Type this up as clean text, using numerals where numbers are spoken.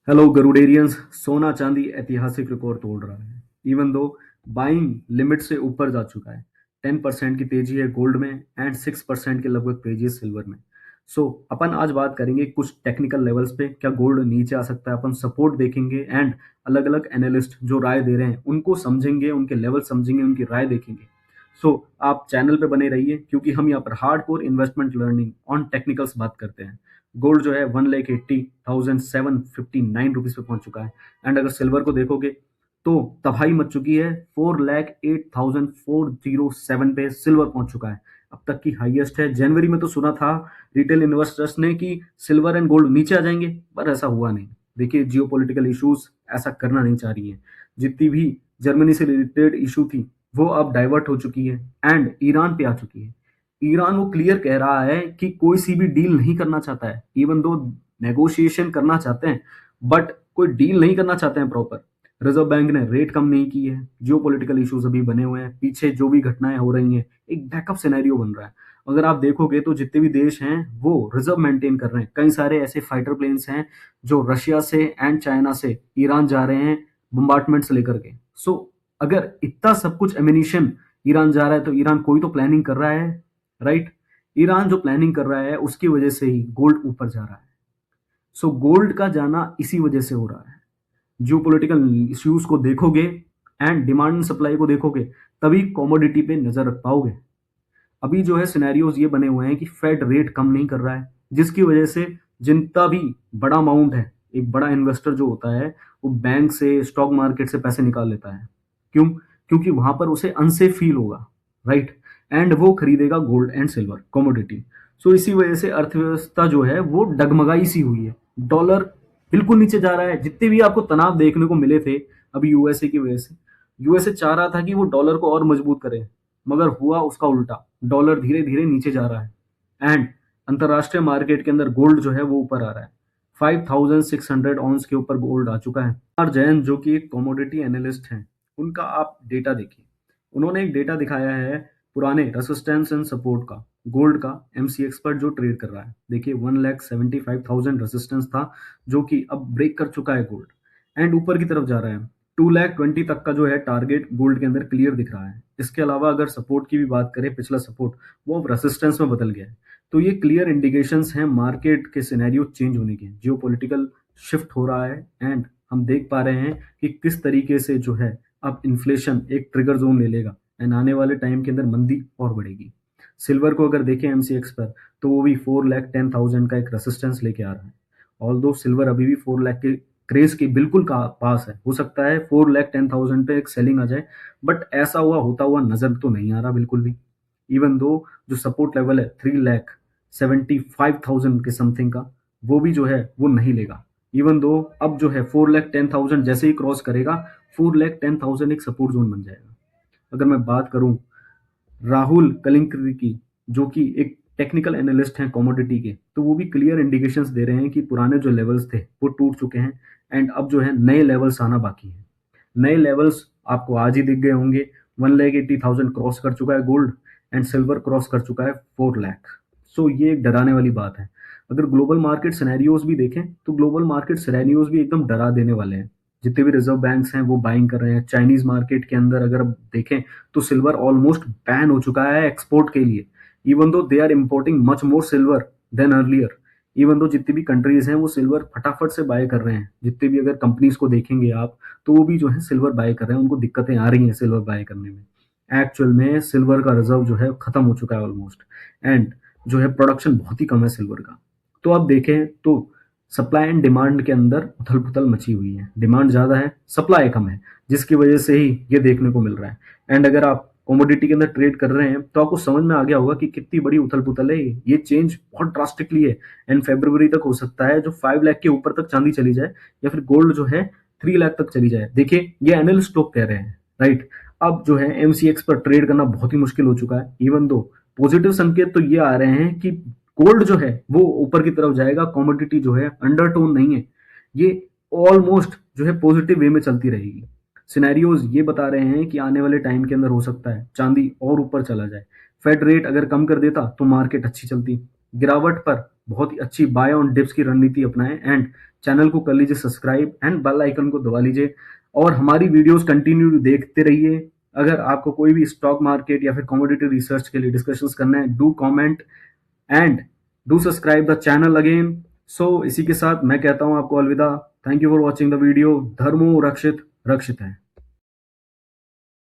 Hello गरुडेरियंस। सोना चांदी ऐतिहासिक रिकॉर्ड तोड़ रहा है। इवन दो बाइंग लिमिट से ऊपर जा चुका है। 10% की तेजी है गोल्ड में एंड 6% के लगभग तेजी है सिल्वर में। सो अपन आज बात करेंगे कुछ टेक्निकल लेवल्स पे, क्या गोल्ड नीचे आ सकता है, अपन सपोर्ट देखेंगे एंड अलग अलग एनालिस्ट जो राय दे रहे हैं उनको समझेंगे, उनके लेवल समझेंगे, उनकी राय देखेंगे। सो आप चैनल पे बने रहिए क्योंकि हम यहाँ पर hardcore investment learning on technicals बात करते हैं। गोल्ड जो है 1,80,759 रुपीज पे पहुंच चुका है। एंड अगर सिल्वर को देखोगे तो तबाही मच चुकी है। 4,08,407 पे सिल्वर पहुंच चुका है। अब तक की हाईएस्ट है। जनवरी में तो सुना था रिटेल इन्वेस्टर्स ने कि सिल्वर एंड गोल्ड नीचे आ जाएंगे, पर ऐसा हुआ नहीं। देखिए जियो पॉलिटिकल इशूज ऐसा करना नहीं चाह रही है। जितनी भी जर्मनी से रिलेटेड इशू थी वो अब डाइवर्ट हो चुकी है एंड ईरान पे आ चुकी है। ईरान वो क्लियर कह रहा है कि कोई सी भी डील नहीं करना चाहता है। इवन दो नेगोशिएशन करना चाहते हैं बट कोई डील नहीं करना चाहते हैं प्रॉपर। रिजर्व बैंक ने रेट कम नहीं की है। जियो पॉलिटिकल इश्यूज अभी बने हुए हैं, पीछे जो भी घटनाएं हो रही हैं एक बैकअप सिनेरियो बन रहा है। अगर आप देखोगे तो जितने भी देश हैं वो रिजर्व मेंटेन कर रहे हैं। कई सारे ऐसे फाइटर प्लेन्स हैं जो रशिया से एंड चाइना से ईरान जा रहे हैं बम्बार्टमेंट्स लेकर के। सो अगर इतना सब कुछ एमिनिशन ईरान जा रहा है तो ईरान कोई तो प्लानिंग कर रहा है, राइट। ईरान जो प्लानिंग कर रहा है उसकी वजह से ही गोल्ड ऊपर जा रहा है। सो गोल्ड का जाना इसी वजह से हो रहा है। जियो पोलिटिकल इश्यूज को देखोगे एंड डिमांड एंड सप्लाई को देखोगे तभी कॉमोडिटी पे नजर रख पाओगे। अभी जो है सिनेरियोज ये बने हुए हैं कि फेड रेट कम नहीं कर रहा है, जिसकी वजह से जितना भी बड़ा अमाउंट है, एक बड़ा इन्वेस्टर जो होता है वो बैंक से स्टॉक मार्केट से पैसे निकाल लेता है। क्यों? क्योंकि वहां पर उसे अनसेफ फील होगा, राइट। एंड वो खरीदेगा गोल्ड एंड सिल्वर कमोडिटी। सो इसी वजह से अर्थव्यवस्था जो है वो डगमगाई सी हुई है। डॉलर बिल्कुल नीचे जा रहा है। जितने भी आपको तनाव देखने को मिले थे अभी यूएसए की वजह से, यूएसए चाह रहा था कि वो डॉलर को और मजबूत करे, मगर हुआ उसका उल्टा। डॉलर धीरे धीरे नीचे जा रहा है एंड अंतरराष्ट्रीय मार्केट के अंदर गोल्ड जो है वो ऊपर आ रहा है। 5,600 ऑन्स के ऊपर गोल्ड आ चुका है। आर जैन जो कि एक कमोडिटी एनालिस्ट हैं, उनका आप डेटा देखिए। उन्होंने एक डेटा दिखाया है पुराने रेसिस्टेंस एंड सपोर्ट का, गोल्ड का एमसीएक्स पर जो ट्रेड कर रहा है। देखिए 1,75,000 रेसिस्टेंस था जो कि अब ब्रेक कर चुका है गोल्ड एंड ऊपर की तरफ जा रहा है। 2,20,000 तक का जो है टारगेट गोल्ड के अंदर क्लियर दिख रहा है। इसके अलावा अगर सपोर्ट की भी बात करें, पिछला सपोर्ट वो अब रेसिस्टेंस में बदल गया है। तो ये क्लियर इंडिकेशंस हैं मार्केट के सिनेरियो चेंज होने के। जियो पॉलिटिकल शिफ्ट हो रहा है एंड हम देख पा रहे हैं कि किस तरीके से जो है अब इन्फ्लेशन एक ट्रिगर जोन ले लेगा एंड आने वाले टाइम के अंदर मंदी और बढ़ेगी। सिल्वर को अगर देखें एमसीएक्स पर तो वो भी 4,10,000 का एक रेसिस्टेंस लेके आ रहा है। ऑल दो सिल्वर अभी भी 4 लाख के क्रेज के बिल्कुल का पास है। हो सकता है 4,10,000 पे एक सेलिंग आ जाए, बट ऐसा हुआ होता हुआ नजर तो नहीं आ रहा बिल्कुल भी। इवन दो जो सपोर्ट लेवल है 3,75,000 के समथिंग का, वो भी जो है वो नहीं लेगा। इवन दो अब जो है 4,10,000 जैसे ही क्रॉस करेगा 4,10,000 एक सपोर्ट जोन बन जाएगा। अगर मैं बात करूं राहुल कलिंकरी की, जो कि एक टेक्निकल एनालिस्ट हैं कमोडिटी के, तो वो भी क्लियर इंडिकेशंस दे रहे हैं कि पुराने जो लेवल्स थे वो टूट चुके हैं एंड अब जो है नए लेवल्स आना बाकी है। नए लेवल्स आपको आज ही दिख गए होंगे। 1,80,000 क्रॉस कर चुका है गोल्ड एंड सिल्वर क्रॉस कर चुका है 4 लाख। सो ये एक डराने वाली बात है। अगर ग्लोबल मार्केट सिनेरियोज भी देखें तो ग्लोबल मार्केट सिनेरियोज भी एकदम डरा देने वाले हैं। जितने भी रिजर्व बैंक्स हैं वो बाइंग कर रहे हैं। चाइनीज मार्केट के अंदर अगर आप देखें तो सिल्वर ऑलमोस्ट बैन हो चुका है एक्सपोर्ट के लिए। Even though they are importing much more silver than earlier. Even though जितनी भी कंट्रीज हैं वो सिल्वर फटाफट से बाय कर रहे हैं। जितने भी अगर कंपनीज को देखेंगे आप तो वो भी जो है सिल्वर बाय कर रहे हैं। उनको दिक्कतें आ रही हैं सिल्वर बाय करने में। एक्चुअल में सिल्वर का रिजर्व जो है खत्म हो चुका है ऑलमोस्ट एंड जो है प्रोडक्शन बहुत ही कम है सिल्वर का। तो आप देखें तो सप्लाई एंड डिमांड के अंदर उथल पुथल मची हुई है। डिमांड ज्यादा है, सप्लाई कम है, जिसकी वजह से ही ये देखने को मिल रहा है। एंड अगर आप कमोडिटी के अंदर ट्रेड कर रहे हैं तो आपको समझ में आ गया होगा कि कितनी बड़ी उथल पुथल है। ये चेंज बहुत ड्रास्टिकली है एंड फेब्रुवरी तक हो सकता है जो 5 लाख के ऊपर तक चांदी चली जाए या फिर गोल्ड जो है 3 लाख तक चली जाए। देखिए ये एनालिस्ट लोग कह रहे हैं, राइट। अब जो है एमसीएक्स पर ट्रेड करना बहुत ही मुश्किल हो चुका है। इवन दो पॉजिटिव संकेत तो ये आ रहे हैं कि गोल्ड जो है वो ऊपर की तरफ जाएगा, कमोडिटी जो है अंडरटोन नहीं है, ये ऑलमोस्ट जो है पॉजिटिव वे में चलती रहेगी। सिनेरियोज ये बता रहे हैं कि आने वाले टाइम के अंदर हो सकता है चांदी और ऊपर चला जाए। फेड रेट अगर कम कर देता तो मार्केट अच्छी चलती। गिरावट पर बहुत ही अच्छी बाय ऑन डिप्स की रणनीति अपनाएं एंड चैनल को कर लीजिए सब्सक्राइब एंड बेल आइकन को दबा लीजिए और हमारी वीडियोस कंटिन्यू देखते रहिए। अगर आपको कोई भी स्टॉक मार्केट या फिर कमोडिटी रिसर्च के लिए डिस्कशंस करना है, do comment and do subscribe the channel again. So इसी के साथ मैं कहता हूं आपको अलविदा। Thank you for watching the video. धर्मो रक्षित रक्षित है।